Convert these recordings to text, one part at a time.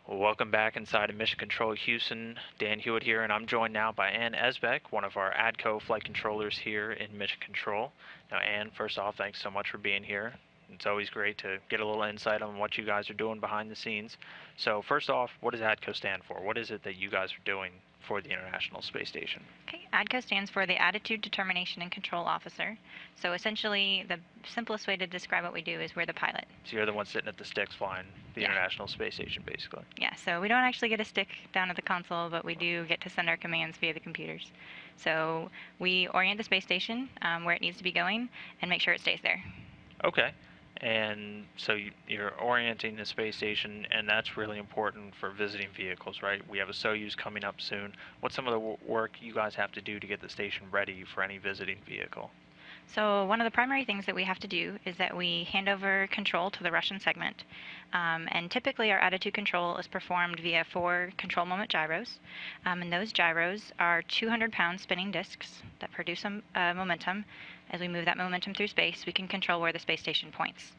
Well, welcome back inside of Mission Control Houston. Dan Hewitt here, and I'm joined now by Ann Esbeck, one of our ADCO flight controllers here in Mission Control. Now, Ann, first off, thanks so much for being here. It's always great to get a little insight on what you guys are doing behind the scenes. So, first off, what does ADCO stand for? What is it that you guys are doing for the International Space Station? Okay, ADCO stands for the Attitude Determination and Control Officer. So essentially, the simplest way to describe what we do is we're the pilot. So you're the one sitting at the sticks flying the International Space Station, basically. Yeah, so we don't actually get a stick down at the console, but we do get to send our commands via the computers. So we orient the space station where it needs to be going and make sure it stays there. Okay. And so you're orienting the space station, and that's really important for visiting vehicles, right? We have a Soyuz coming up soon. What's some of the work you guys have to do to get the station ready for any visiting vehicle? So one of the primary things that we have to do is that we hand over control to the Russian segment. And typically our attitude control is performed via 4 control moment gyros. And those gyros are 200-pound spinning disks that produce momentum. As we move that momentum through space, we can control where the space station points.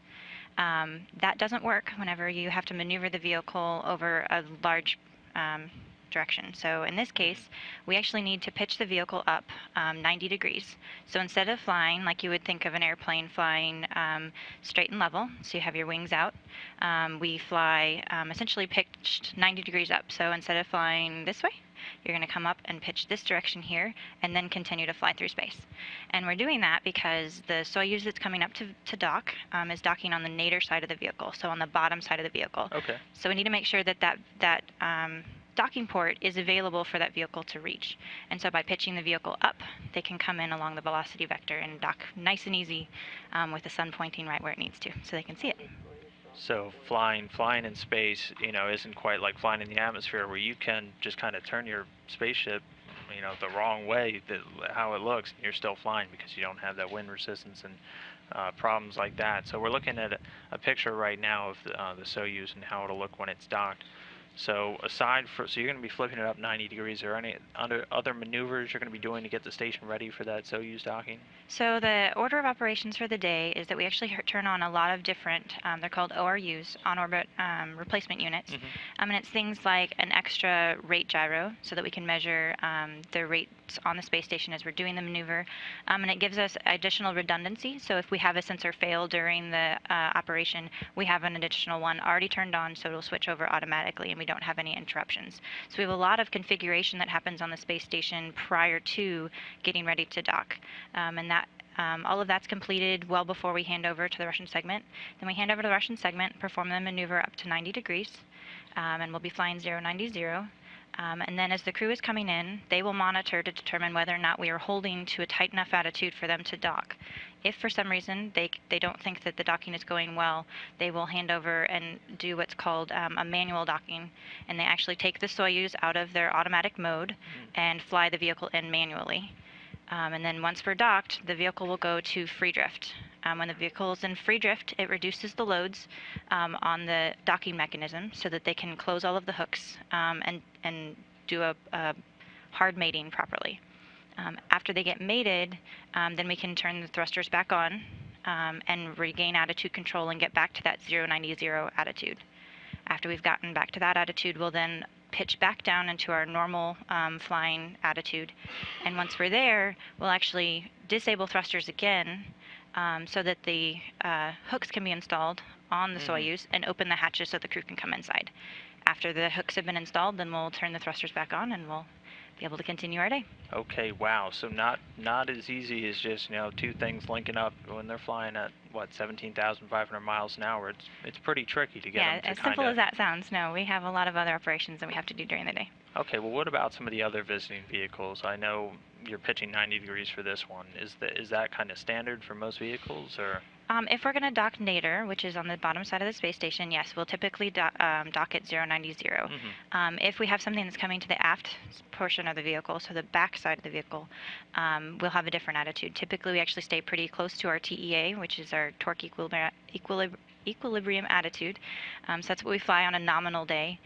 That doesn't work whenever you have to maneuver the vehicle over a large direction. So in this case, we actually need to pitch the vehicle up 90 degrees. So instead of flying like you would think of an airplane flying straight and level, so you have your wings out, we fly essentially pitched 90 degrees up. So instead of flying this way, you're going to come up and pitch this direction here and then continue to fly through space. And we're doing that because the Soyuz that's coming up to dock is docking on the nadir side of the vehicle, so on the bottom side of the vehicle. Okay. So we need to make sure that docking port is available for that vehicle to reach. And so by pitching the vehicle up, they can come in along the velocity vector and dock nice and easy with the sun pointing right where it needs to, so they can see it. So flying in space, isn't quite like flying in the atmosphere where you can just kind of turn your spaceship, the wrong way, how it looks, and you're still flying because you don't have that wind resistance and problems like that. So we're looking at a picture right now of the Soyuz and how it'll look when it's docked. So so you're going to be flipping it up 90 degrees. Are there any other maneuvers you're going to be doing to get the station ready for that Soyuz docking? So the order of operations for the day is that we actually turn on a lot of different, they're called ORUs, on-orbit replacement units. And it's things like an extra rate gyro so that we can measure the rates on the space station as we're doing the maneuver. And it gives us additional redundancy. So if we have a sensor fail during the operation, we have an additional one already turned on, so it'll switch over automatically and we don't have any interruptions. So we have a lot of configuration that happens on the space station prior to getting ready to dock. And all of that's completed well before we hand over to the Russian segment. Then we hand over to the Russian segment, perform the maneuver up to 90 degrees, and we'll be flying 090. And then as the crew is coming in, they will monitor to determine whether or not we are holding to a tight enough attitude for them to dock. If for some reason they don't think that the docking is going well, they will hand over and do what's called a manual docking. And they actually take the Soyuz out of their automatic mode and fly the vehicle in manually. And then once we're docked, the vehicle will go to free drift. When the vehicle is in free drift, it reduces the loads on the docking mechanism so that they can close all of the hooks and do a hard mating properly. After they get mated, then we can turn the thrusters back on and regain attitude control and get back to that 090 attitude. After we've gotten back to that attitude, we'll then pitch back down into our normal flying attitude. And once we're there, we'll actually disable thrusters again so that the hooks can be installed on the Soyuz and open the hatches so the crew can come inside. After the hooks have been installed, then we'll turn the thrusters back on and we'll be able to continue our day. Okay, wow. So not as easy as just, two things linking up when they're flying at, 17,500 miles an hour. It's pretty tricky to get them to as simple as that sounds. No, we have a lot of other operations that we have to do during the day. Okay, well, what about some of the other visiting vehicles? I know you're pitching 90 degrees for this one. Is that kind of standard for most vehicles, or? If we're going to dock nadir, which is on the bottom side of the space station, yes, we'll typically dock at 090. If we have something that's coming to the aft portion of the vehicle, so the back side of the vehicle, we'll have a different attitude. Typically, we actually stay pretty close to our TEA, which is our torque equilibrium attitude. So that's what we fly on a nominal day.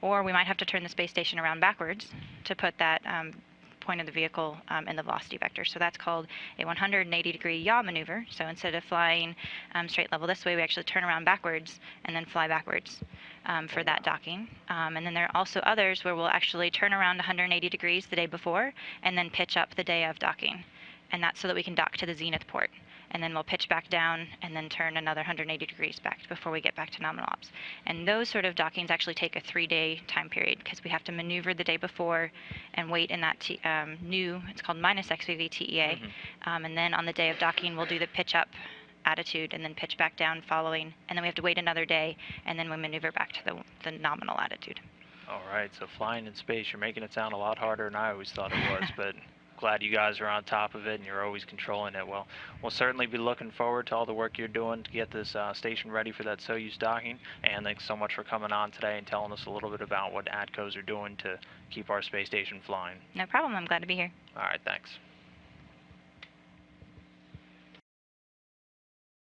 Or we might have to turn the space station around backwards to put that point of the vehicle in the velocity vector. So that's called a 180-degree yaw maneuver. So instead of flying straight level this way, we actually turn around backwards and then fly backwards for that docking. And then there are also others where we'll actually turn around 180 degrees the day before and then pitch up the day of docking. And that's so that we can dock to the zenith port. And then we'll pitch back down and then turn another 180 degrees back before we get back to nominal ops. And those sort of dockings actually take a 3-day time period because we have to maneuver the day before and wait in that it's called minus XVV TEA. And then on the day of docking, we'll do the pitch up attitude and then pitch back down following. And then we have to wait another day and then we maneuver back to the nominal attitude. All right, so flying in space, you're making it sound a lot harder than I always thought it was, but glad you guys are on top of it and you're always controlling it. Well, we'll certainly be looking forward to all the work you're doing to get this station ready for that Soyuz docking. And thanks so much for coming on today and telling us a little bit about what ATCOs are doing to keep our space station flying. No problem. I'm glad to be here. All right, thanks.